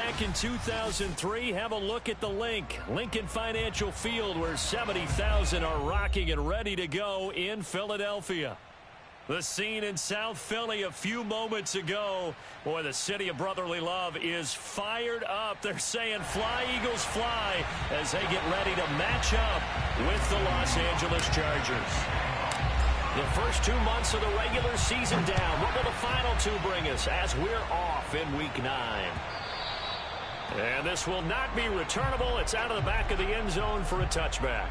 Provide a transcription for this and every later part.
back in 2003, have a look at the link. Lincoln Financial Field, where 70,000 are rocking and ready to go in Philadelphia. The scene in South Philly a few moments ago. Boy, the city of brotherly love is fired up. They're saying, "Fly, Eagles, fly," as they get ready to match up with the Los Angeles Chargers. The first 2 months of the regular season down. What will the final two bring us as we're off in Week 9? And this will not be returnable. It's out of the back of the end zone for a touchback.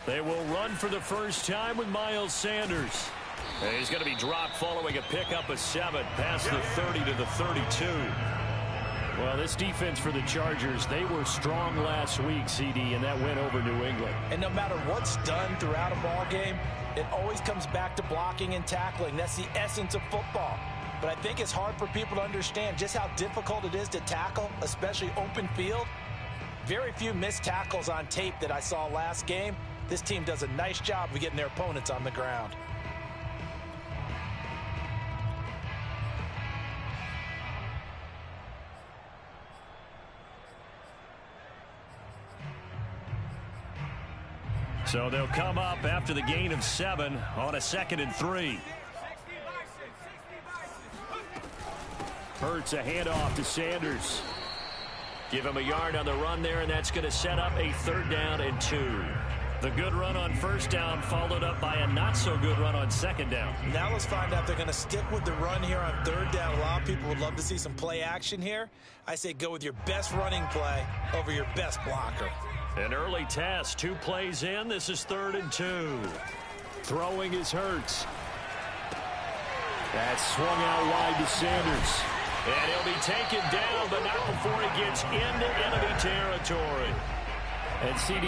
They will run for the first time with Miles Sanders. And he's going to be dropped following a pickup of 7 past the 30 to the 32. Well, this defense for the Chargers, they were strong last week, CD, and that went over New England. And no matter what's done throughout a ball game, it always comes back to blocking and tackling. That's the essence of football. But I think it's hard for people to understand just how difficult it is to tackle, especially open field. Very few missed tackles on tape that I saw last game. This team does a nice job of getting their opponents on the ground. So they'll come up after the gain of 7 on a 2nd and 3. Hurts a handoff to Sanders. Give him a yard on the run there, and that's going to set up a 3rd down and 2. The good run on 1st down followed up by a not-so-good run on 2nd down. Now let's find out if they're going to stick with the run here on 3rd down. A lot of people would love to see some play action here. I say go with your best running play over your best blocker. An early test, 2 plays in. This is 3rd and 2. Throwing is Hurts. That's swung out wide to Sanders. And he'll be taken down, but not before he gets into enemy territory. And, CD,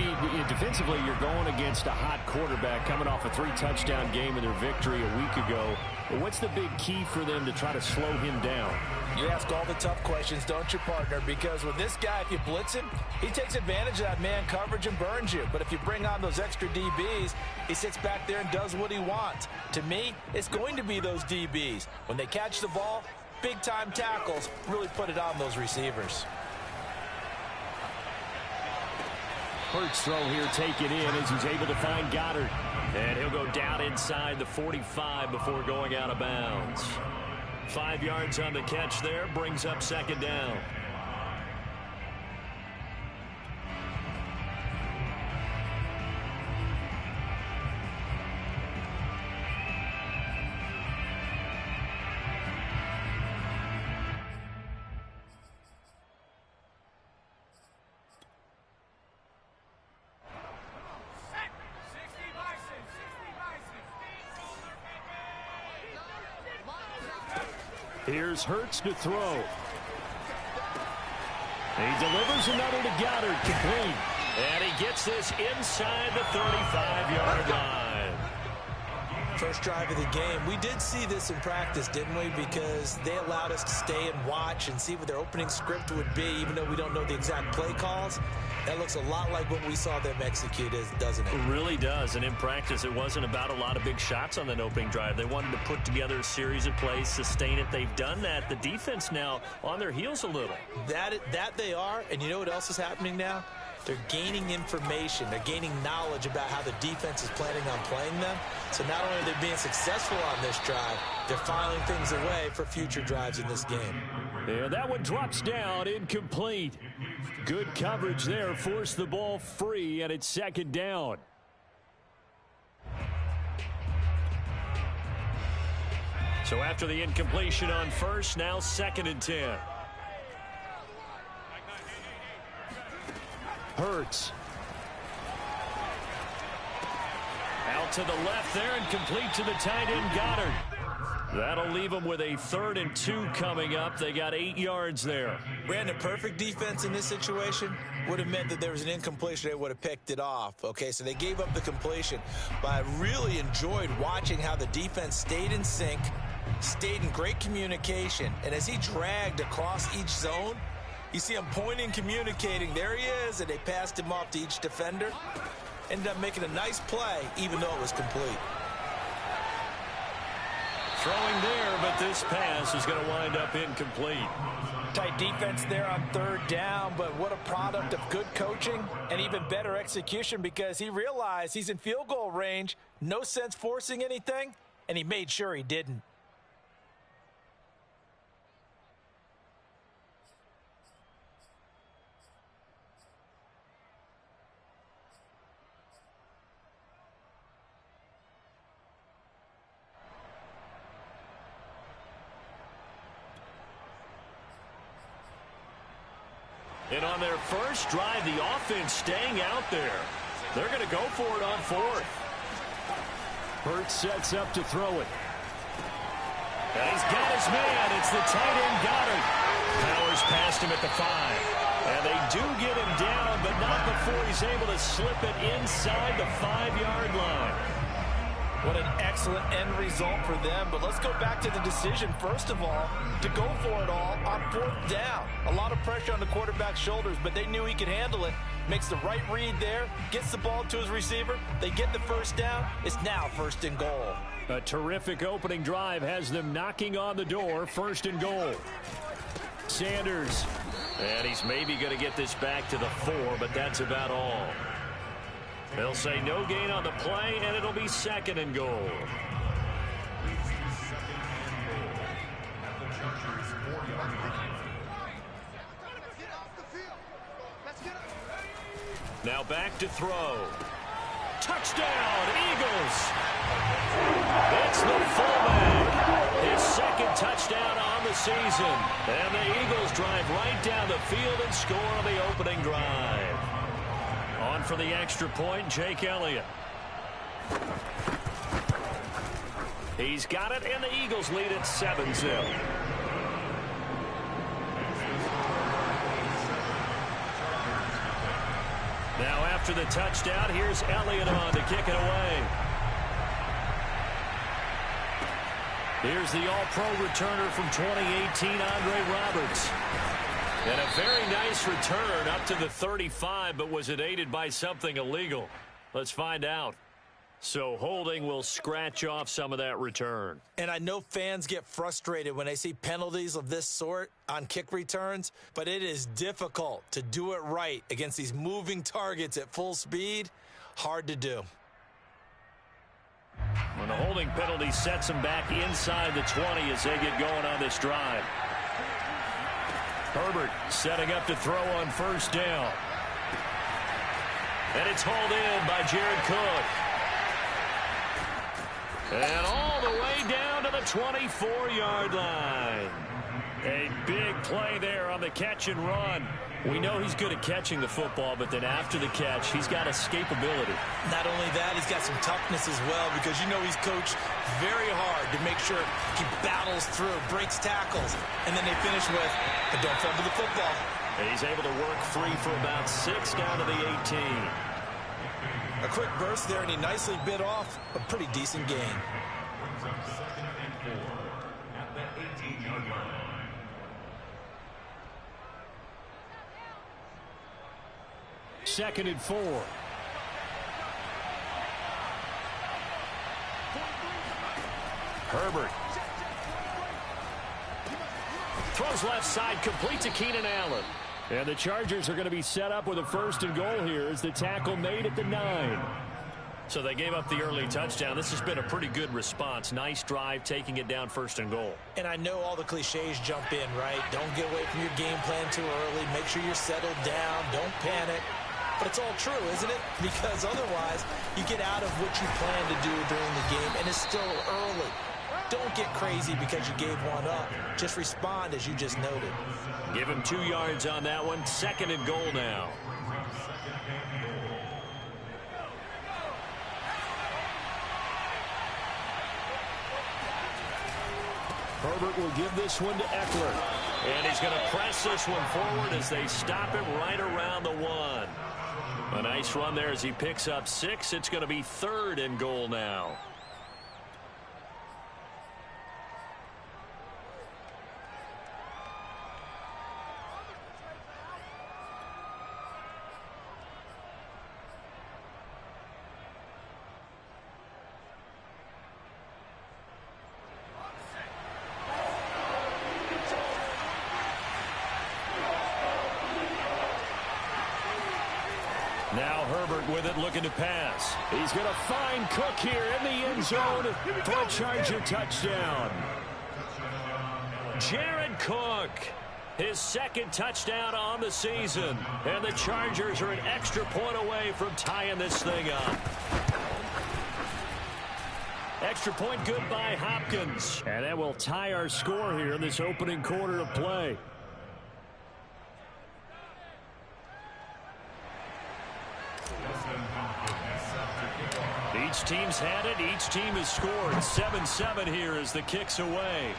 defensively, you're going against a hot quarterback coming off a 3-touchdown game in their victory a week ago. But what's the big key for them to try to slow him down? You ask all the tough questions, don't you, partner? Because with this guy, if you blitz him, he takes advantage of that man coverage and burns you. But if you bring on those extra DBs, he sits back there and does what he wants. To me, it's going to be those DBs. When they catch the ball, big-time tackles really put it on those receivers. Hurts throw here taken in as he's able to find Goddard. And he'll go down inside the 45 before going out of bounds. 5 yards on the catch there, brings up 2nd down. Here's Hurts to throw. He delivers another to Goddard, complete. And he gets this inside the 35-yard line. First drive of the game. We did see this in practice, didn't we? Because they allowed us to stay and watch and see what their opening script would be, even though we don't know the exact play calls. That looks a lot like what we saw them execute, doesn't it? It really does. And in practice, it wasn't about a lot of big shots on that opening drive. They wanted to put together a series of plays, sustain it. They've done that. The defense now on their heels a little. That they are. And you know what else is happening now? They're gaining information. They're gaining knowledge about how the defense is planning on playing them. So not only are they being successful on this drive, they're filing things away for future drives in this game. Yeah, that one drops down, incomplete. Good coverage there, forced the ball free, and it's 2nd down. So after the incompletion on 1st, now 2nd and 10. Hurts. Out to the left there and complete to the tight end, Goddard. That'll leave them with a 3rd and 2 coming up. They got 8 yards there. Brandon, perfect defense in this situation would have meant that there was an incompletion. They would have picked it off. Okay, so they gave up the completion. But I really enjoyed watching how the defense stayed in sync, stayed in great communication. And as he dragged across each zone, you see him pointing, communicating. There he is, and they passed him off to each defender. Ended up making a nice play, even though it was complete. Throwing there, but this pass is going to wind up incomplete. Tight defense there on 3rd down, but what a product of good coaching and even better execution, because he realized he's in field goal range, no sense forcing anything, and he made sure he didn't. And on their first drive, the offense staying out there. They're going to go for it on 4th. Hurts sets up to throw it. And he's got his man. It's the tight end Goddard. Powers past him at the 5. And they do get him down, but not before he's able to slip it inside the 5-yard line. What an excellent end result for them. But let's go back to the decision, first of all, to go for it all on 4th down. A lot of pressure on the quarterback's shoulders, but they knew he could handle it. Makes the right read there, gets the ball to his receiver. They get the first down. It's now 1st and goal. A terrific opening drive has them knocking on the door. 1st and goal. Sanders. And he's maybe going to get this back to the 4, but that's about all. They'll say no gain on the play, and it'll be 2nd and goal. Now back to throw. Touchdown, Eagles! It's the fullback. His 2nd touchdown on the season. And the Eagles drive right down the field and score on the opening drive. On for the extra point, Jake Elliott. He's got it, and the Eagles lead it 7-0. Now after the touchdown, here's Elliott on to kick it away. Here's the all-pro returner from 2018, Andre Roberts. And a very nice return up to the 35, but was it aided by something illegal? Let's find out. So holding will scratch off some of that return. And I know fans get frustrated when they see penalties of this sort on kick returns, but it is difficult to do it right against these moving targets at full speed. Hard to do. When the holding penalty sets them back inside the 20 as they get going on this drive. Herbert setting up to throw on 1st down. And it's hauled in by Jared Cook. And all the way down to the 24-yard line. A big play there on the catch and run. We know he's good at catching the football, but then after the catch, he's got escapability. Not only that, he's got some toughness as well, because you know he's coached very hard to make sure he battles through, breaks tackles, and then they finish with, don't fumble the football. And he's able to work free for about 6 down to the 18. A quick burst there, and he nicely bit off a pretty decent gain. 2nd and 4. Herbert. Throws left side, complete to Keenan Allen. And the Chargers are going to be set up with a 1st and goal here as the tackle made at the 9. So they gave up the early touchdown. This has been a pretty good response. Nice drive, taking it down 1st and goal. And I know all the cliches jump in, right? Don't get away from your game plan too early. Make sure you're settled down. Don't panic. But it's all true, isn't it? Because otherwise, you get out of what you plan to do during the game, and it's still early. Don't get crazy because you gave one up. Just respond as you just noted. Give him 2 yards on that one. 2nd and goal now. Herbert will give this one to Eckler. And he's going to press this one forward as they stop him right around the 1. A nice run there as he picks up 6. It's going to be 3rd and goal now. Now Herbert with it, looking to pass. He's going to find Cook here in the end zone for a Charger touchdown. Jared Cook, his 2nd touchdown on the season. And the Chargers are an extra point away from tying this thing up. Extra point good by Hopkins. And that will tie our score here in this opening quarter of play. Each team's had it. Each team has scored. 7-7 here as the kick's away.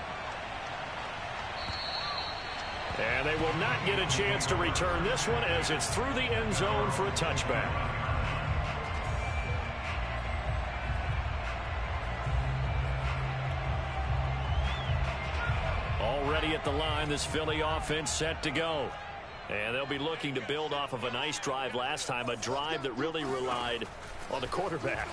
And they will not get a chance to return this one as it's through the end zone for a touchback. Already at the line, this Philly offense set to go. And they'll be looking to build off of a nice drive last time, a drive that really relied on the quarterback.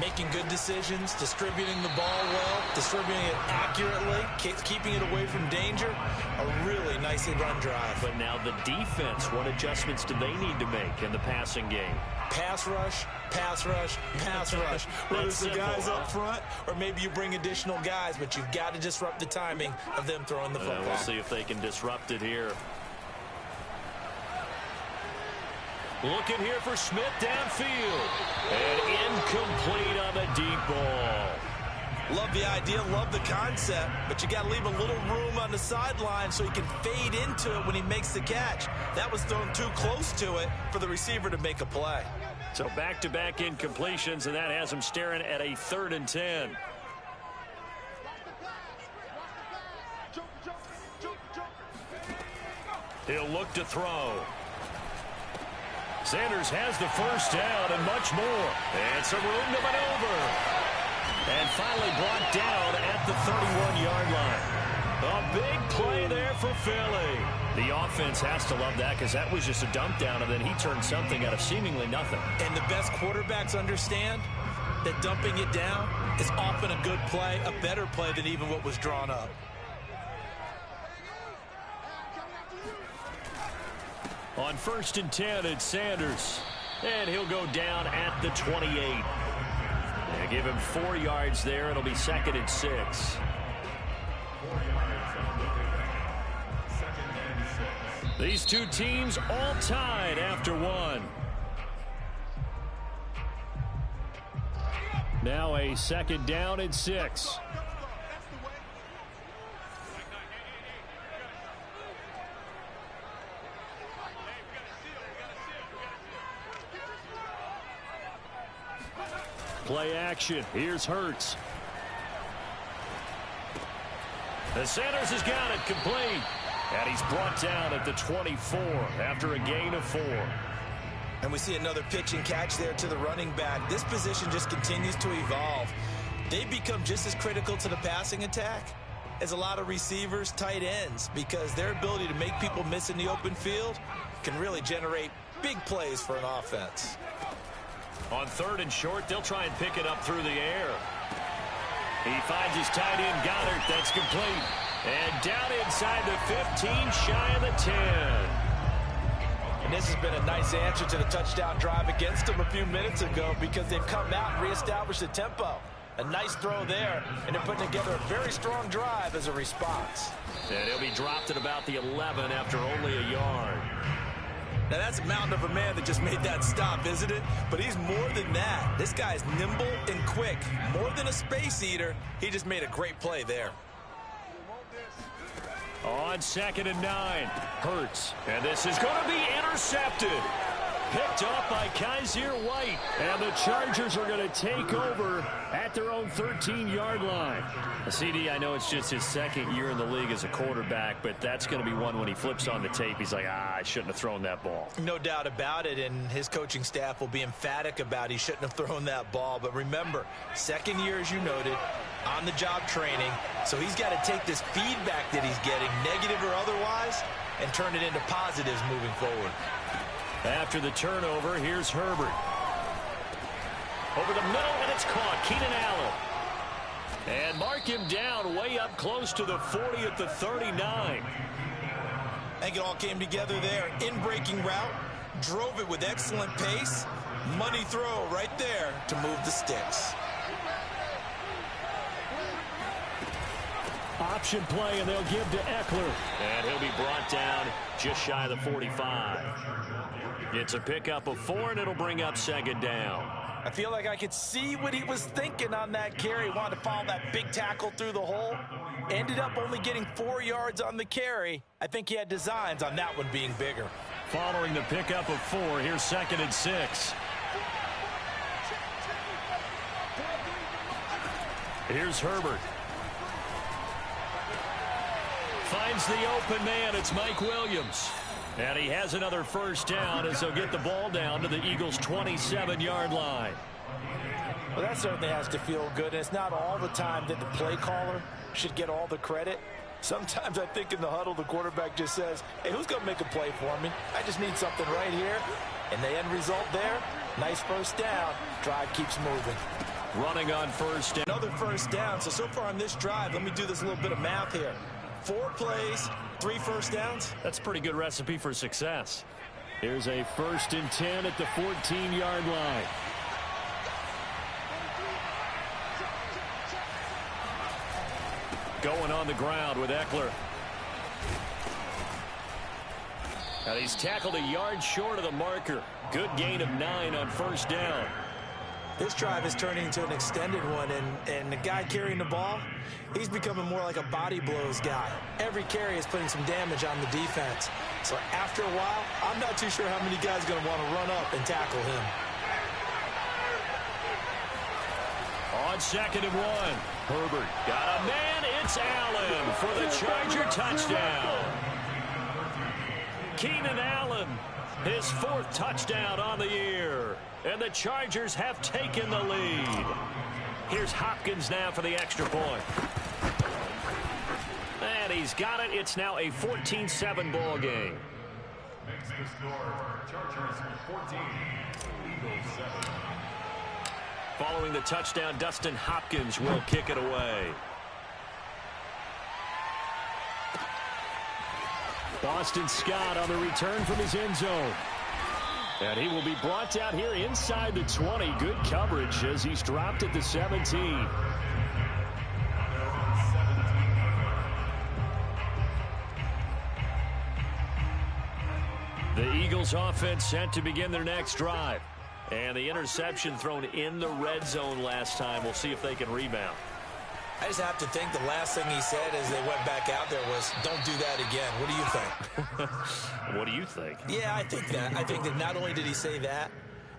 Making good decisions, distributing the ball well, distributing it accurately, keeping it away from danger. A really nicely run drive. But now the defense, what adjustments do they need to make in the passing game? Pass rush, pass rush, pass rush. Whether it's the guys up front or maybe you bring additional guys, but you've got to disrupt the timing of them throwing the football. We'll see if they can disrupt it here. Looking here for Smith downfield. And incomplete on the deep ball. Love the idea, love the concept, but you got to leave a little room on the sideline so he can fade into it when he makes the catch. That was thrown too close to it for the receiver to make a play. So back-to-back incompletions, and that has him staring at a 3rd and 10. He'll look to throw. Sanders has the first down and much more. And some room to maneuver. And finally brought down at the 31-yard line. A big play there for Philly. The offense has to love that because that was just a dump down, and then he turned something out of seemingly nothing. And the best quarterbacks understand that dumping it down is often a good play, a better play than even what was drawn up. On 1st and 10, it's Sanders. And he'll go down at the 28. They give him 4 yards there. It'll be 2nd and 6. These two teams all tied after 1. Now a 2nd down and 6. Play action. Here's Hurts. The Sanders has got it complete. And he's brought down at the 24 after a gain of 4. And we see another pitch and catch there to the running back. This position just continues to evolve. They become just as critical to the passing attack as a lot of receivers, tight ends, because their ability to make people miss in the open field can really generate big plays for an offense. On 3rd and short, they'll try and pick it up through the air. He finds his tight end, Goddard. That's complete. And down inside the 15, shy of the 10. And this has been a nice answer to the touchdown drive against them a few minutes ago because they've come out and reestablished the tempo. A nice throw there, and they're putting together a very strong drive as a response. And he'll be dropped at about the 11 after only a yard. Now, that's a mountain of a man that just made that stop, isn't it? But he's more than that. This guy's nimble and quick. More than a space eater, he just made a great play there. On 2nd and 9, Hurts. And this is going to be intercepted. picked off by Kaiser White. And the Chargers are going to take over at their own 13-yard line. CD, I know it's just his second year in the league as a quarterback, but that's going to be one when he flips on the tape. He's like, I shouldn't have thrown that ball. No doubt about it, and his coaching staff will be emphatic about he shouldn't have thrown that ball. But remember, second year, as you noted, on-the-job training. So he's got to take this feedback that he's getting, negative or otherwise, and turn it into positives moving forward. After the turnover, here's Herbert. Over the middle, and it's caught. Keenan Allen. And mark him down way up close to the 40 at the 39. I think it all came together there. In-breaking route, drove it with excellent pace. Money throw right there to move the sticks. Option play, and they'll give to Eckler. And he'll be brought down just shy of the 45. It's a pickup of 4, and it'll bring up second down. I feel like I could see what he was thinking on that carry. Wanted to follow that big tackle through the hole. Ended up only getting 4 yards on the carry. I think he had designs on that one being bigger. Following the pickup of 4, here's 2nd and 6. Here's Herbert. Finds the open man. It's Mike Williams. And he has another first down as they'll get the ball down to the Eagles' 27-yard line. Well, that certainly has to feel good. And it's not all the time that the play caller should get all the credit. Sometimes I think in the huddle, the quarterback just says, hey, who's going to make a play for me? I just need something right here. And the end result there, nice first down. Drive keeps moving. Running on first down. Another first down. So far on this drive, let me do this little bit of math here. 4 plays, 3 first downs. That's a pretty good recipe for success. Here's a 1st and 10 at the 14-yard line. Going on the ground with Eckler. And he's tackled a yard short of the marker. Good gain of 9 on first down. This drive is turning into an extended one, and the guy carrying the ball, he's becoming more like a body blows guy. Every carry is putting some damage on the defense. So after a while, I'm not too sure how many guys are going to want to run up and tackle him. On 2nd and 1, Herbert got a man. It's Allen for the Charger touchdown. Keenan Allen, his 4th touchdown on the year. And the Chargers have taken the lead. Here's Hopkins now for the extra point. And he's got it. It's now a 14-7 ball game. Makes the score Chargers 14, Eagles 7. Following the touchdown, Dustin Hopkins will kick it away. Boston Scott on the return from his end zone. And he will be brought out here inside the 20. Good coverage as he's dropped at the 17. The Eagles offense set to begin their next drive. And the interception thrown in the red zone last time. We'll see if they can rebound. I just have to think the last thing he said as they went back out there was, don't do that again. What do you think? What do you think? Yeah, I think that. I think that not only did he say that,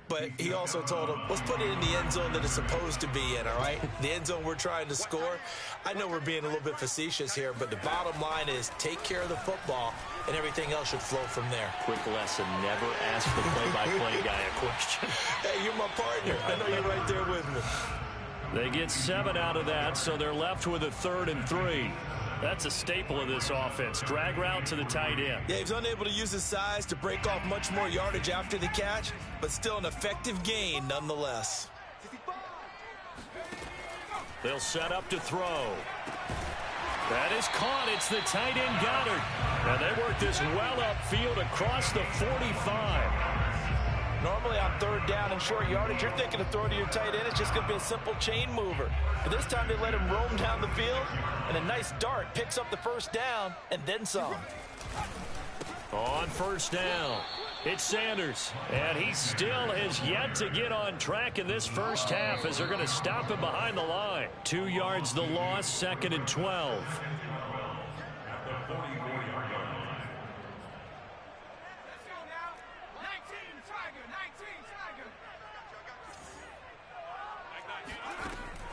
but he also told him, let's put it in the end zone that it's supposed to be in, all right? The end zone we're trying to score. I know we're being a little bit facetious here, but the bottom line is take care of the football, and everything else should flow from there. Quick lesson, never ask the play-by-play guy a question. Hey, you're my partner. I know you're right there with me. They get 7 out of that, so they're left with a 3rd and 3. That's a staple of this offense. Drag route to the tight end. Yeah, he's unable to use his size to break off much more yardage after the catch, but still an effective gain nonetheless. They'll set up to throw. That is caught. It's the tight end Goddard. And they work this well upfield across the 45. Normally on 3rd down and short yardage, you're thinking to throw to your tight end. It's just going to be a simple chain mover. But this time they let him roam down the field, and a nice dart picks up the first down and then some. On first down, it's Sanders. And he still has yet to get on track in this first half as they're going to stop him behind the line. 2 yards the loss, 2nd and 12.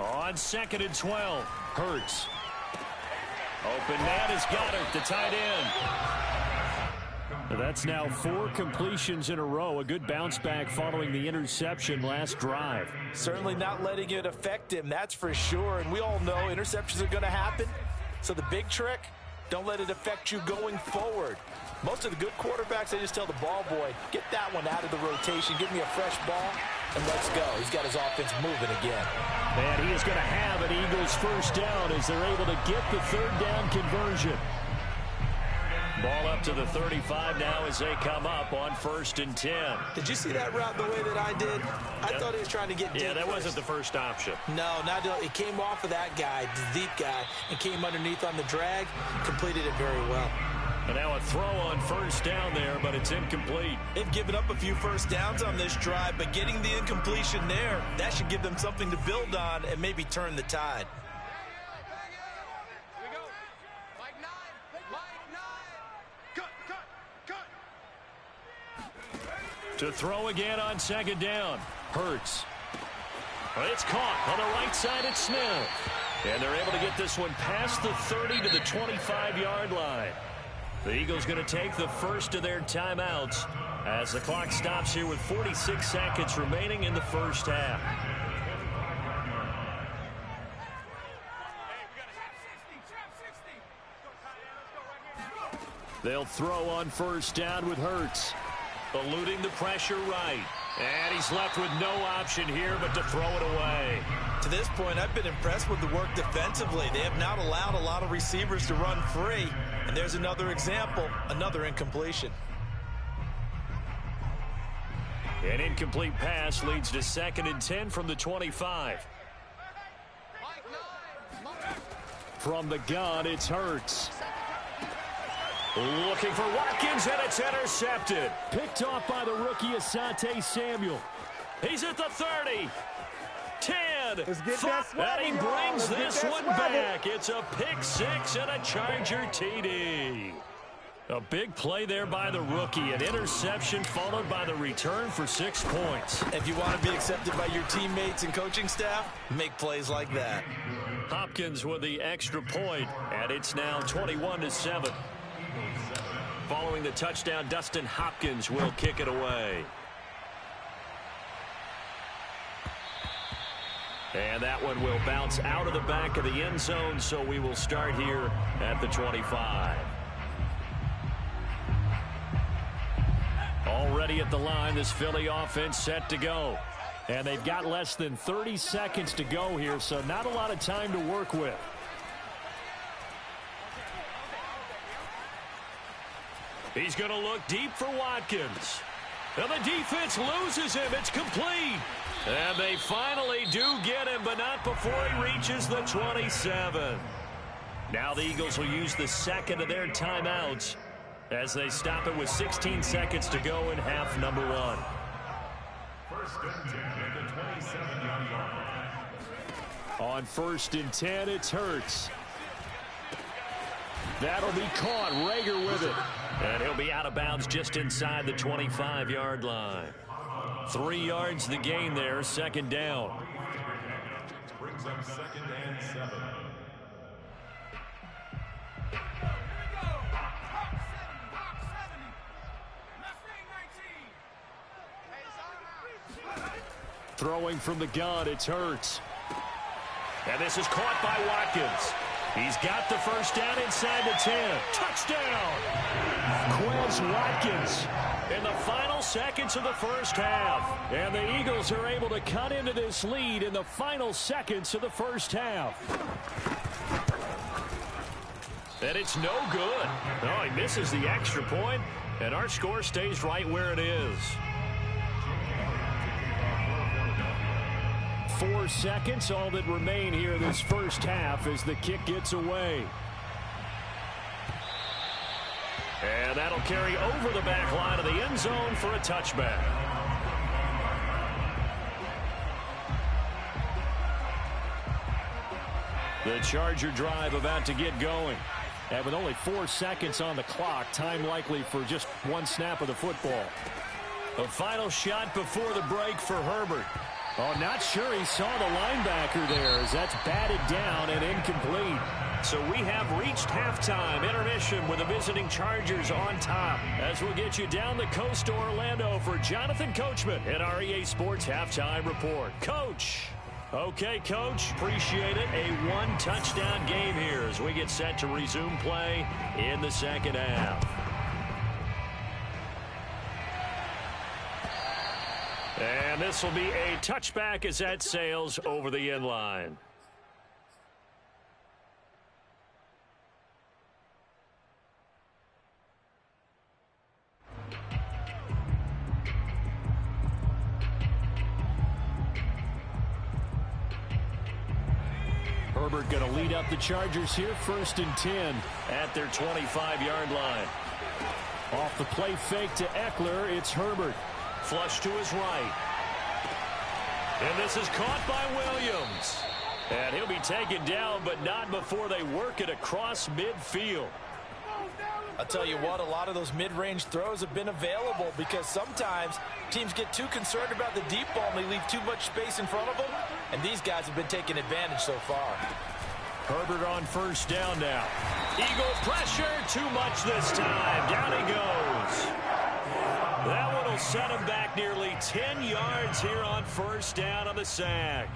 On 2nd and 12, Hurts. Open man has got it, the tight end. That's now 4 completions in a row. A good bounce back following the interception last drive. Certainly not letting it affect him, that's for sure. And we all know interceptions are going to happen. So the big trick, don't let it affect you going forward. Most of the good quarterbacks, they just tell the ball boy, get that one out of the rotation, give me a fresh ball, and let's go. He's got his offense moving again. And he is going to have an Eagles first down as they're able to get the 3rd down conversion. Ball up to the 35 now as they come up on 1st and 10. Did you see that route the way that I did? I thought he was trying to get deep. Yeah, that wasn't the first option. No, not it came off of that guy, the deep guy, and came underneath on the drag, completed it very well. And now a throw on 1st down there, but it's incomplete. They've given up a few first downs on this drive, but getting the incompletion there, that should give them something to build on and maybe turn the tide. To throw again on 2nd down. Hurts. It's caught on the right side at Smith. And they're able to get this one past the 30 to the 25-yard line. The Eagles going to take the first of their timeouts as the clock stops here with 46 seconds remaining in the first half. They'll throw on 1st down with Hurts. Eluding the pressure right. And he's left with no option here but to throw it away. To this point, I've been impressed with the work defensively. They have not allowed a lot of receivers to run free. And there's another example, another incompletion. An incomplete pass leads to 2nd and 10 from the 25. From the gun, it's Hurts. Looking for Watkins, and it's intercepted. Picked off by the rookie Asante Samuel. He's at the 30. 10. And he brings this one back. It's a pick 6 and a Charger TD. A big play there by the rookie. An interception followed by the return for 6 points. If you want to be accepted by your teammates and coaching staff, make plays like that. Hopkins with the extra point, and it's now 21-7. Following the touchdown, Dustin Hopkins will kick it away. And that one will bounce out of the back of the end zone, so we will start here at the 25. Already at the line, this Philly offense set to go. And they've got less than 30 seconds to go here, so not a lot of time to work with. He's going to look deep for Watkins. And the defense loses him. It's complete. And they finally do get him, but not before he reaches the 27. Now the Eagles will use the 2nd of their timeouts as they stop it with 16 seconds to go in half number 1. First and 10 at the 27-yard line. On 1st and 10, it's Hurts. That'll be caught. Rager with it. And he'll be out of bounds just inside the 25-yard line. 3 yards the gain there, 2nd down. Brings up 2nd and 7. Throwing from the gun, it's Hurts. And this is caught by Watkins. He's got the first down inside the 10. Touchdown! Quez Watkins in the final seconds of the first half. And the Eagles are able to cut into this lead in the final seconds of the first half. And it's no good. Oh, he misses the extra point, and our score stays right where it is. 4 seconds, all that remain here this first half as the kick gets away. And that'll carry over the back line of the end zone for a touchback. The Charger drive about to get going. And with only 4 seconds on the clock, time likely for just one snap of the football. A final shot before the break for Herbert. Oh, not sure he saw the linebacker there as that's batted down and incomplete. So we have reached halftime intermission with the visiting Chargers on top. As we'll get you down the coast to Orlando for Jonathan Coachman at our EA Sports Halftime Report. Coach. Okay, Coach. Appreciate it. A one-touchdown game here as we get set to resume play in the second half. And this will be a touchback as that sails over the end line. Herbert going to lead up the Chargers here, 1st and 10 at their 25-yard line. Off the play fake to Eckler, it's Herbert. Flush to his right. And this is caught by Williams. And he'll be taken down, but not before they work it across midfield. I'll tell you what, a lot of those mid-range throws have been available because sometimes teams get too concerned about the deep ball and they leave too much space in front of them. And these guys have been taking advantage so far. Herbert on 1st down now. Eagle pressure, too much this time. Down he goes. That one will set him back nearly 10 yards here on 1st down on the sack.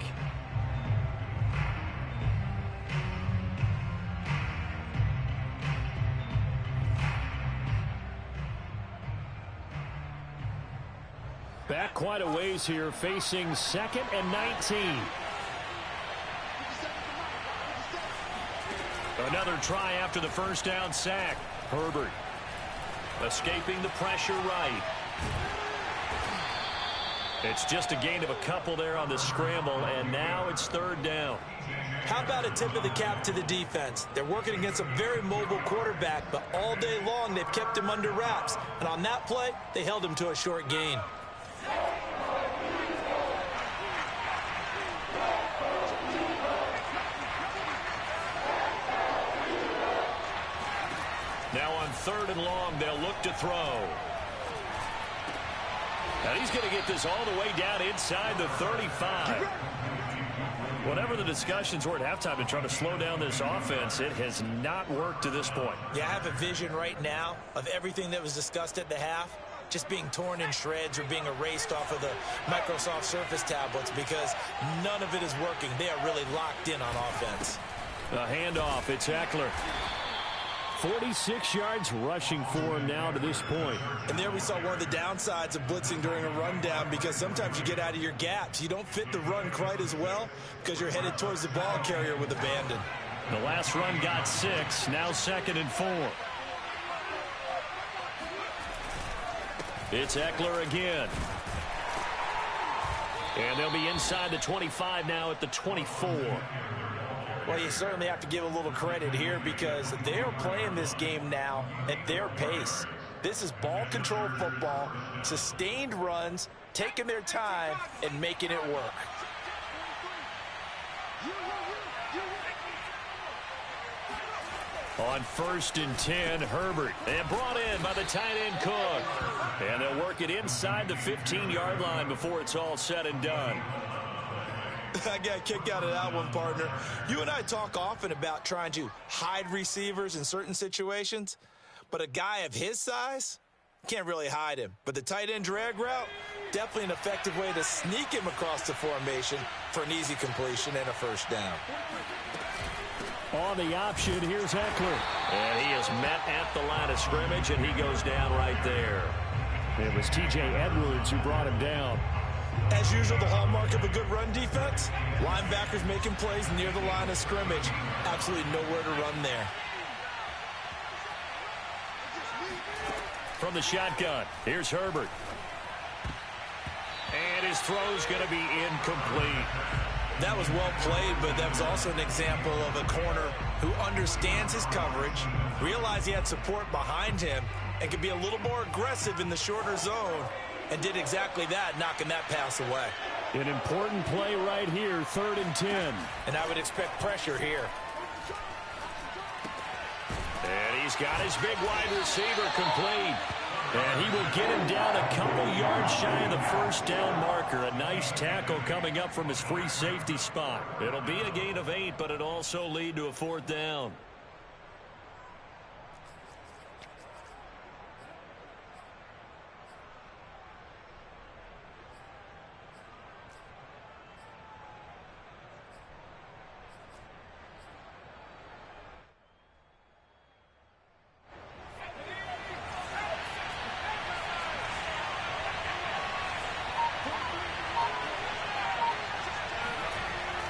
Back quite a ways here, facing 2nd and 19. Another try after the 1st down sack. Herbert escaping the pressure right. It's just a gain of a couple there on the scramble, and now it's 3rd down. How about a tip of the cap to the defense? They're working against a very mobile quarterback, but all day long they've kept him under wraps. And on that play, they held him to a short gain. Now on 3rd and long, they'll look to throw. And he's going to get this all the way down inside the 35. Whatever the discussions were at halftime in trying to slow down this offense, it has not worked to this point. Yeah, I have a vision right now of everything that was discussed at the half just being torn in shreds or being erased off of the Microsoft Surface tablets because none of it is working. They are really locked in on offense. A handoff, it's Eckler. 46 yards rushing for him now to this point. And there we saw one of the downsides of blitzing during a rundown because sometimes you get out of your gaps. You don't fit the run quite as well because you're headed towards the ball carrier with abandon. The last run got 6, now 2nd and 4. It's Eckler again. And they'll be inside the 25 now at the 24. Well, you certainly have to give a little credit here because they are playing this game now at their pace. This is ball control football, sustained runs, taking their time and making it work. On 1st and 10, Herbert. And brought in by the tight end Cook. And they'll work it inside the 15-yard line before it's all said and done. I got a kick out of that one, partner. You and I talk often about trying to hide receivers in certain situations, but a guy of his size, can't really hide him. But the tight end drag route, definitely an effective way to sneak him across the formation for an easy completion and a 1st down. On the option, here's Eckler. And he is met at the line of scrimmage, and he goes down right there. It was T.J. Edwards who brought him down. As usual, the hallmark of a good run defense, linebackers making plays near the line of scrimmage. Absolutely nowhere to run there. From the shotgun, here's Herbert. And his throw's going to be incomplete. That was well played, but that was also an example of a corner who understands his coverage, realized he had support behind him, and could be a little more aggressive in the shorter zone, and did exactly that, knocking that pass away. An important play right here, 3rd and 10. And I would expect pressure here. And he's got his big wide receiver complete. And he will get him down a couple yards shy of the first down marker. A nice tackle coming up from his free safety spot. It'll be a gain of 8, but it'll also lead to a 4th down.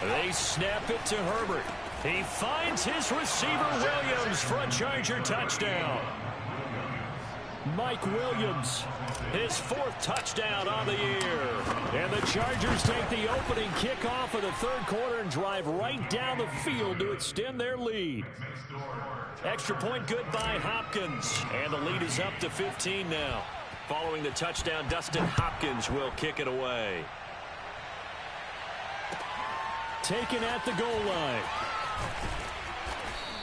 They snap it to Herbert. He finds his receiver Williams for a Charger touchdown. Mike Williams, his 4th touchdown on the year. And the Chargers take the opening kickoff of the 3rd quarter and drive right down the field to extend their lead. Extra point good by Hopkins. And the lead is up to 15 now. Following the touchdown, Dustin Hopkins will kick it away. Taken at the goal line.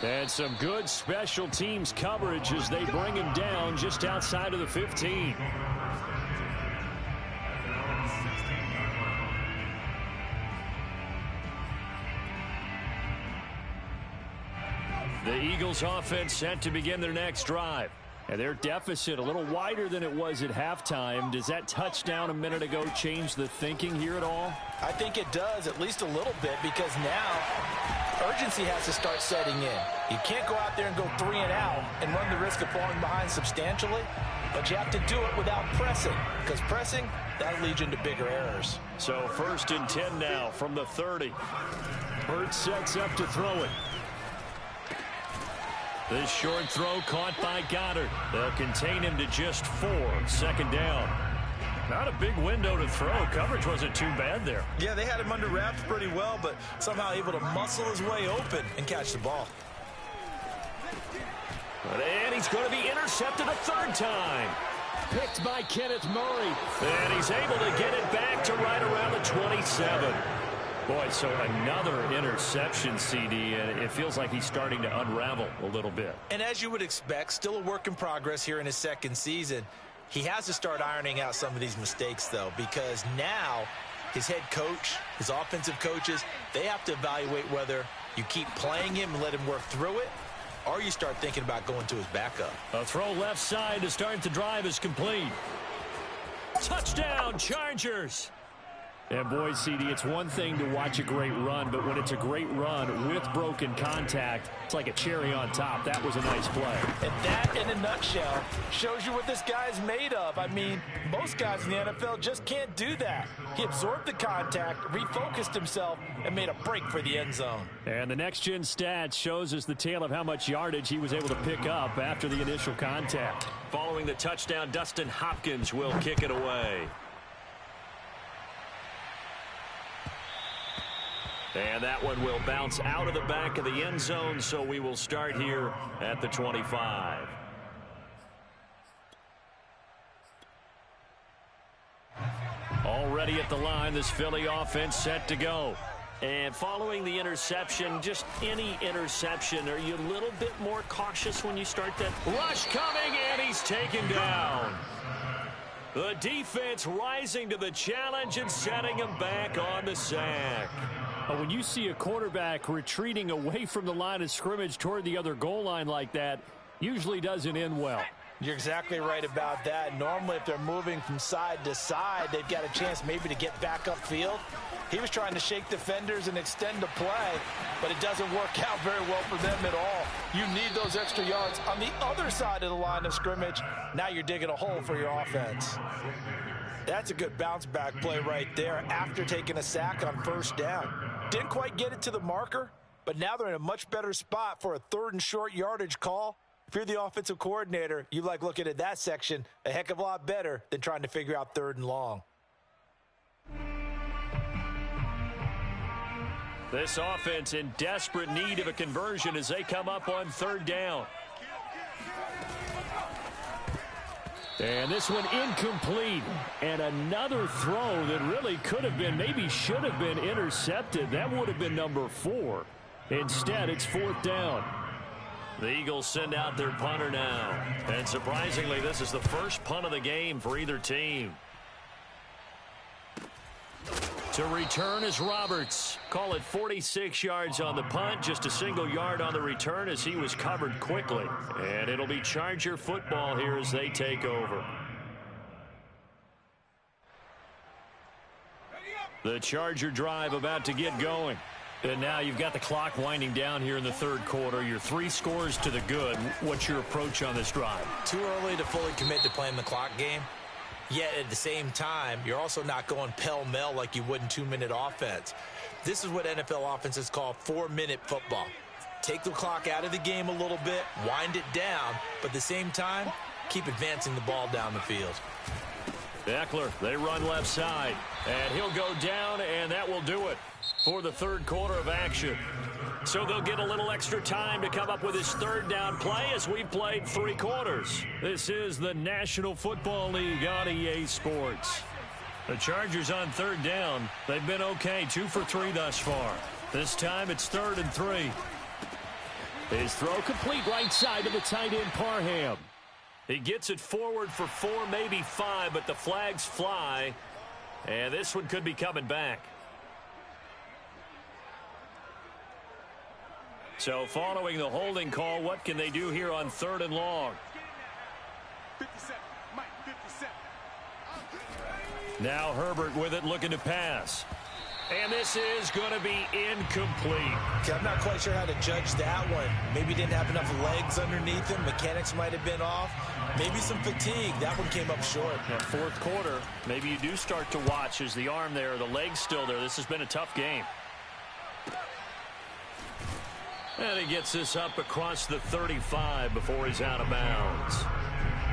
And some good special teams coverage as they bring him down just outside of the 15. The Eagles offense set to begin their next drive. And their deficit a little wider than it was at halftime. Does that touchdown a minute ago change the thinking here at all? I think it does, at least a little bit, because now urgency has to start setting in. You can't go out there and go 3 and out and run the risk of falling behind substantially, but you have to do it without pressing, because pressing, that leads you into bigger errors. So 1st and 10 now from the 30. Hurts sets up to throw it. This short throw caught by Goddard. They'll contain him to just 4. 2nd down. Not a big window to throw. Coverage wasn't too bad there. Yeah, they had him under wraps pretty well, but somehow able to muscle his way open and catch the ball. And he's going to be intercepted a 3rd time. Picked by Kenneth Murray. And he's able to get it back to right around the 27. Boy, so another interception, CD, and it feels like he's starting to unravel a little bit. And as you would expect, still a work in progress here in his 2nd season. He has to start ironing out some of these mistakes, though, because now his head coach, his offensive coaches, they have to evaluate whether you keep playing him and let him work through it, or you start thinking about going to his backup. A throw left side to start the drive is complete. Touchdown, Chargers! And boy, CD, it's one thing to watch a great run, but when it's a great run with broken contact, it's like a cherry on top. That was a nice play. And that, in a nutshell, shows you what this guy's made of. I mean, most guys in the NFL just can't do that. He absorbed the contact, refocused himself, and made a break for the end zone. And the next-gen stats shows us the tale of how much yardage he was able to pick up after the initial contact. Following the touchdown, Dustin Hopkins will kick it away. And that one will bounce out of the back of the end zone, so we will start here at the 25. Already at the line, this Philly offense set to go. And following the interception, just any interception, are you a little bit more cautious when you start that rush coming, and he's taken down. The defense rising to the challenge and setting him back on the sack. When you see a quarterback retreating away from the line of scrimmage toward the other goal line like that, usually doesn't end well. You're exactly right about that. Normally, if they're moving from side to side, they've got a chance maybe to get back upfield. He was trying to shake defenders and extend the play, but it doesn't work out very well for them at all. You need those extra yards on the other side of the line of scrimmage. Now you're digging a hole for your offense. That's a good bounce back play right there after taking a sack on 1st down. Didn't quite get it to the marker, but now they're in a much better spot for a 3rd and short yardage call. If you're the offensive coordinator, you like looking at that section a heck of a lot better than trying to figure out 3rd and long. This offense in desperate need of a conversion as they come up on 3rd down. And this one incomplete. And another throw that really could have been, maybe should have been intercepted. That would have been number 4. Instead, it's 4th down. The Eagles send out their punter now. And surprisingly, this is the first punt of the game for either team. To return is Roberts. Call it 46 yards on the punt, just a single yard on the return as he was covered quickly. And it'll be Charger football here as they take over. The Charger drive about to get going. And now you've got the clock winding down here in the third quarter. You're 3 scores to the good. What's your approach on this drive? Too early to fully commit to playing the clock game. Yet at the same time, you're also not going pell-mell like you would in 2-minute offense. This is what NFL offenses call 4-minute football. Take the clock out of the game a little bit, wind it down, but at the same time, keep advancing the ball down the field. Eckler, they run left side, and he'll go down, and that will do it for the third quarter of action. So they'll get a little extra time to come up with his third down play as we've played 3 quarters. This is the National Football League on EA Sports. The Chargers on third down. They've been okay, 2 for 3 thus far. This time it's 3rd and 3. His throw complete right side to the tight end Parham. He gets it forward for 4, maybe 5, but the flags fly. And this one could be coming back. So following the holding call, what can they do here on 3rd and long? 57, Mike, 57. Now Herbert with it, looking to pass. And this is going to be incomplete. Okay, I'm not quite sure how to judge that one. Maybe didn't have enough legs underneath him. Mechanics might have been off. Maybe some fatigue. That one came up short. That fourth quarter, maybe you do start to watch as the arm there, the leg's still there. This has been a tough game. And he gets this up across the 35 before he's out of bounds.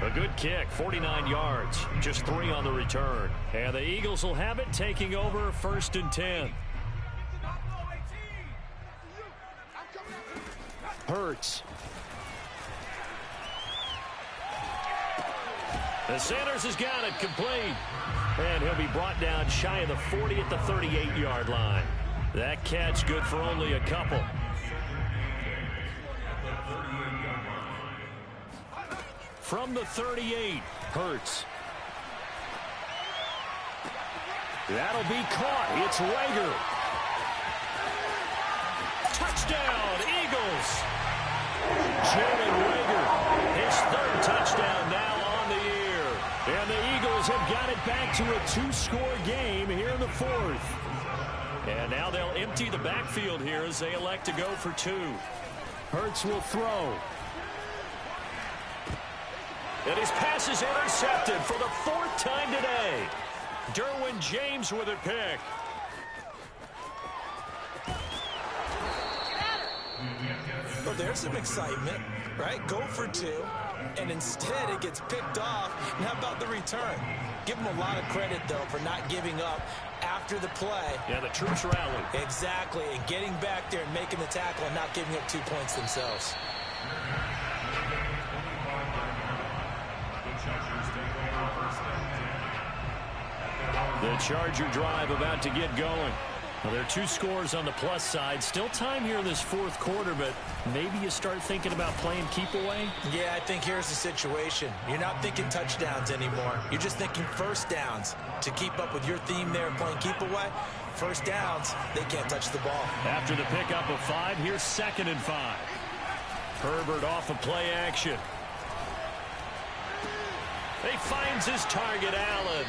A good kick, 49 yards, just 3 on the return. And the Eagles will have it, taking over 1st and 10. Hurts. The Sanders has got it complete. And he'll be brought down shy of the 40 at the 38-yard line. That catch good for only a couple. From the 38, Hurts. That'll be caught. It's Rager. Touchdown, Eagles. Jalen Rager, his 3rd touchdown now on the year. And the Eagles have got it back to a 2-score game here in the 4th. And now they'll empty the backfield here as they elect to go for 2. Hurts will throw. And his pass is intercepted for the 4th time today. Derwin James with a pick. Well, there's some excitement, right? Go for 2, and instead it gets picked off. And how about the return? Give him a lot of credit, though, for not giving up after the play. Yeah, the troops rallied. Exactly, and getting back there and making the tackle and not giving up 2 points themselves. The Charger drive about to get going. Well, there are 2 scores on the plus side. Still time here in this 4th quarter, but maybe you start thinking about playing keep away? Yeah, I think here's the situation. You're not thinking touchdowns anymore. You're just thinking first downs. To keep up with your theme there playing keep away, first downs, they can't touch the ball. After the pickup of 5, here's 2nd and 5. Herbert off of play action. He finds his target, Allen.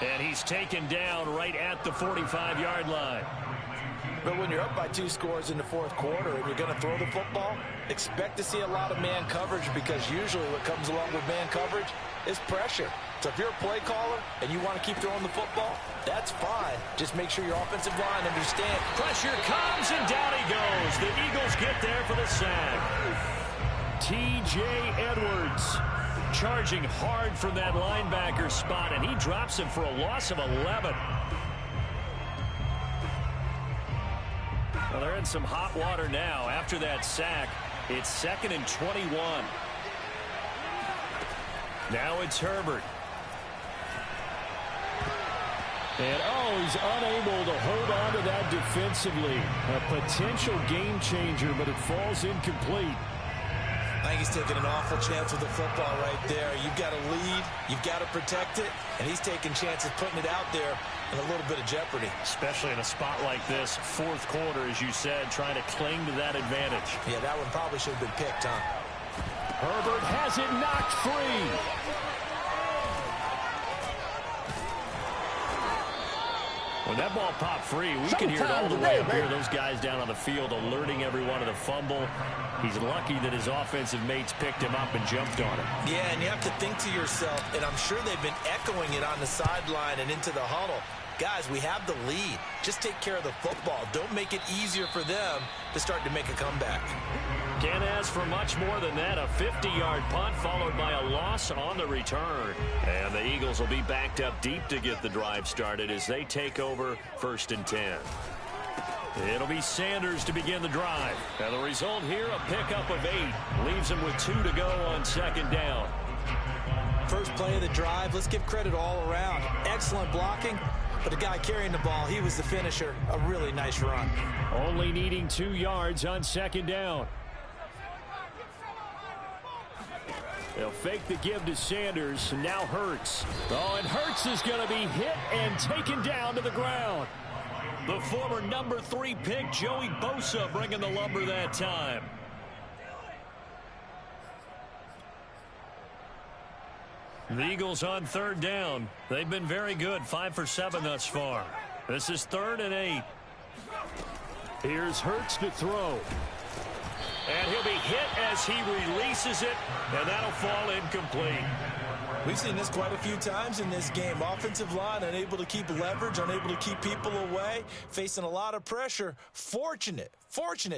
And he's taken down right at the 45-yard line. But when you're up by 2 scores in the 4th quarter and you're going to throw the football, expect to see a lot of man coverage, because usually what comes along with man coverage is pressure. So if you're a play caller and you want to keep throwing the football, that's fine. Just make sure your offensive line understands. Pressure comes, and down he goes. The Eagles get there for the sack. T.J. Edwards charging hard from that linebacker spot, and he drops him for a loss of 11. Well, they're in some hot water now. After that sack, it's 2nd and 21. Now it's Herbert. And, he's unable to hold on to that defensively. A potential game changer, but it falls incomplete. I think he's taking an awful chance with the football right there. You've got to lead, you've got to protect it, and he's taking chances putting it out there in a little bit of jeopardy. Especially in a spot like this, fourth quarter, as you said, trying to cling to that advantage. Yeah, that one probably should have been picked, huh? Herbert has it knocked free. When that ball popped free, we can hear it all the way up here. Those guys down on the field alerting everyone of the fumble. He's lucky that his offensive mates picked him up and jumped on him. Yeah, and you have to think to yourself, and I'm sure they've been echoing it on the sideline and into the huddle. Guys, we have the lead. Just take care of the football. Don't make it easier for them to start to make a comeback. Can't ask for much more than that. A 50-yard punt followed by a loss on the return. And the Eagles will be backed up deep to get the drive started as they take over 1st and 10. It'll be Sanders to begin the drive. And the result here, a pickup of 8. Leaves him with 2 to go on 2nd down. First play of the drive, let's give credit all around. Excellent blocking, but the guy carrying the ball, he was the finisher. A really nice run. Only needing 2 yards on 2nd down. They'll fake the give to Sanders. Now Hurts. Oh, and Hurts is going to be hit and taken down to the ground. The former number 3 pick, Joey Bosa, bringing the lumber that time. The Eagles on 3rd down. They've been very good, 5 for 7 thus far. This is 3rd and 8. Here's Hurts to throw. And he'll be hit as he releases it, and that'll fall incomplete. We've seen this quite a few times in this game. Offensive line unable to keep leverage, unable to keep people away, facing a lot of pressure. Fortunate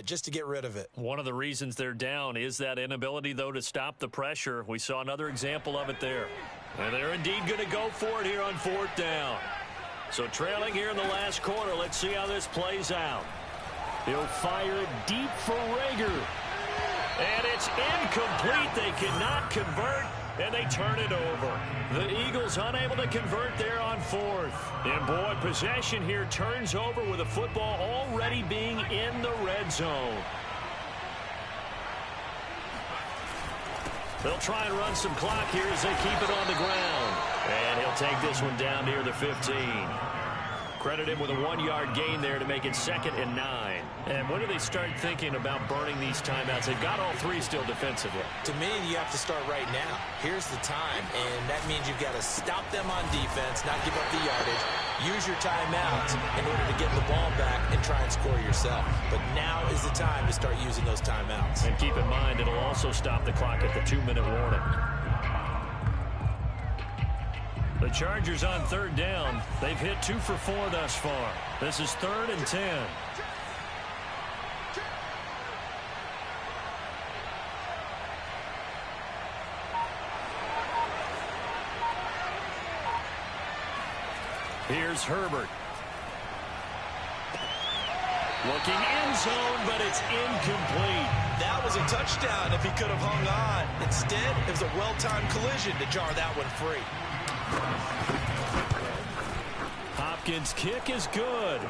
just to get rid of it. One of the reasons they're down is that inability, though, to stop the pressure. We saw another example of it there. And they're indeed going to go for it here on 4th down. So trailing here in the last quarter, let's see how this plays out. He'll fire it deep for Rager. And it's incomplete. They cannot convert, and they turn it over. The Eagles unable to convert there on 4th. And, boy, possession here turns over with the football already being in the red zone. They'll try and run some clock here as they keep it on the ground. And he'll take this one down near the 15. Credit him with a 1-yard gain there to make it 2nd and 9. And when do they start thinking about burning these timeouts? They've got all 3 still defensively. To me, you have to start right now. Here's the time, and that means you've got to stop them on defense, not give up the yardage, use your timeouts in order to get the ball back and try and score yourself. But now is the time to start using those timeouts. And keep in mind, it'll also stop the clock at the 2-minute warning. The Chargers on 3rd down. They've hit 2 for 4 thus far. This is 3rd and 10. Here's Herbert. Looking end zone, but it's incomplete. That was a touchdown if he could have hung on. Instead, it was a well-timed collision to jar that one free. Hopkins' kick is good.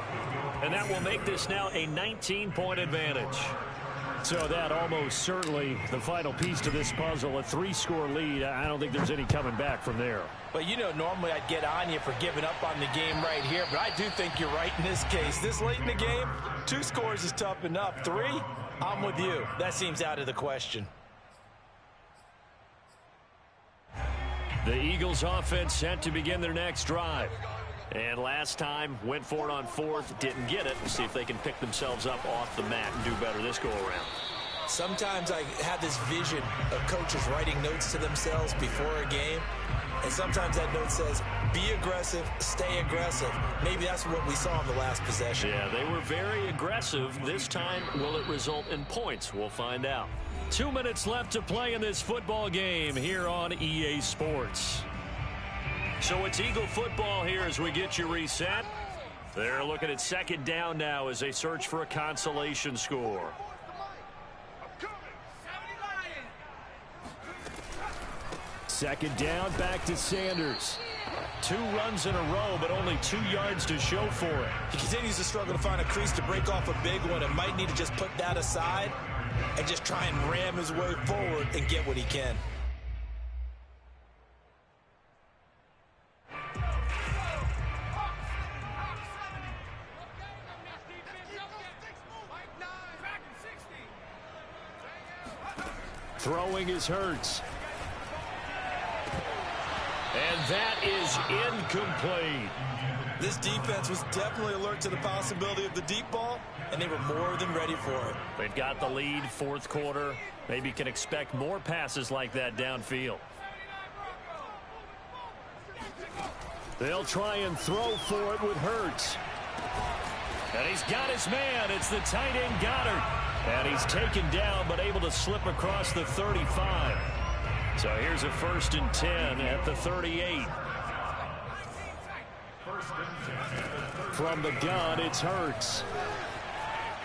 And that will make this now a 19-point advantage. So that almost certainly the final piece to this puzzle, a 3-score lead. I don't think there's any coming back from there. But, you know, normally I'd get on you for giving up on the game right here, but I do think you're right in this case. This late in the game, 2 scores is tough enough. 3, I'm with you. That seems out of the question. The Eagles offense set to begin their next drive. And last time, went for it on 4th, didn't get it. We'll see if they can pick themselves up off the mat and do better this go-around. Sometimes I have this vision of coaches writing notes to themselves before a game. And sometimes that note says, be aggressive, stay aggressive. Maybe that's what we saw in the last possession. Yeah, they were very aggressive. This time, will it result in points? We'll find out. 2 minutes left to play in this football game here on EA Sports. So it's Eagle football here as we get you reset. They're looking at 2nd down now as they search for a consolation score. Second down, back to Sanders. 2 runs in a row, but only 2 yards to show for it. He continues to struggle to find a crease to break off a big one and might need to just put that aside and just try and ram his way forward and get what he can. Throwing is Hurts. And that is incomplete. This defense was definitely alert to the possibility of the deep ball, and they were more than ready for it. They've got the lead, fourth quarter. Maybe can expect more passes like that downfield. They'll try and throw for it with Hurts. And he's got his man. It's the tight end Goddard. And he's taken down but able to slip across the 35. So here's a 1st and 10 at the 38. From the gun, it's Hurts.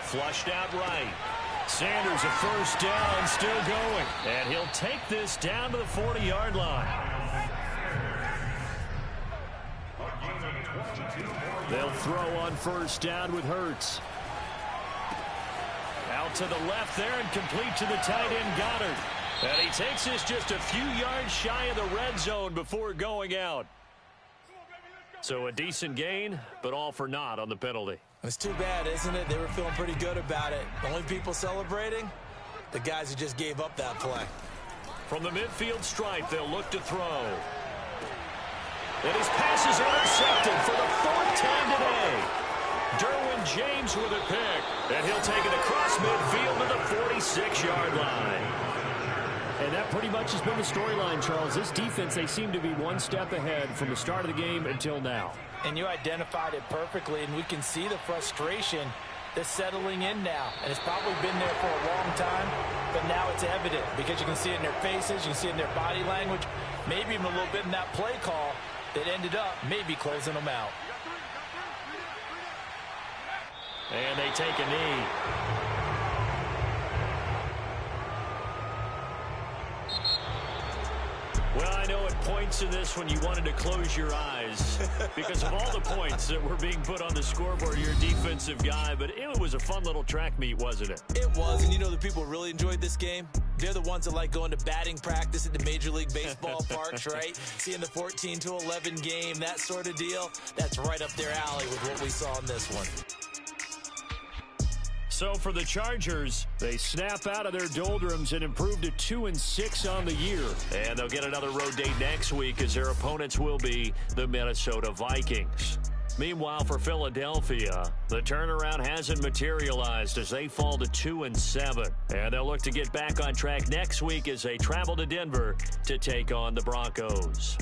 Flushed out right. Sanders a first down, still going. And he'll take this down to the 40-yard line. They'll throw on first down with Hurts. Out to the left there and complete to the tight end Goddard. And he takes this just a few yards shy of the red zone before going out. So a decent gain, but all for naught on the penalty. It's too bad, isn't it? They were feeling pretty good about it. The only people celebrating, the guys who just gave up that play. From the midfield stripe, they'll look to throw. And his pass is intercepted for the 4th time today. Derwin James with a pick. And he'll take it across midfield to the 46-yard line. And that pretty much has been the storyline, Charles. This defense, they seem to be one step ahead from the start of the game until now. And you identified it perfectly, and we can see the frustration that's settling in now. And it's probably been there for a long time, but now it's evident because you can see it in their faces, you can see it in their body language, maybe even a little bit in that play call that ended up maybe closing them out. And they take a knee. Well, I know at points in this when you wanted to close your eyes because of all the points that were being put on the scoreboard, you're a defensive guy, but it was a fun little track meet, wasn't it? It was, and you know the people who really enjoyed this game? They're the ones that like going to batting practice at the Major League Baseball parks, right? Seeing the 14-11 game, that sort of deal. That's right up their alley with what we saw in this one. So for the Chargers, they snap out of their doldrums and improve to 2-6 on the year. And they'll get another road date next week as their opponents will be the Minnesota Vikings. Meanwhile, for Philadelphia, the turnaround hasn't materialized as they fall to 2-7. And they'll look to get back on track next week as they travel to Denver to take on the Broncos.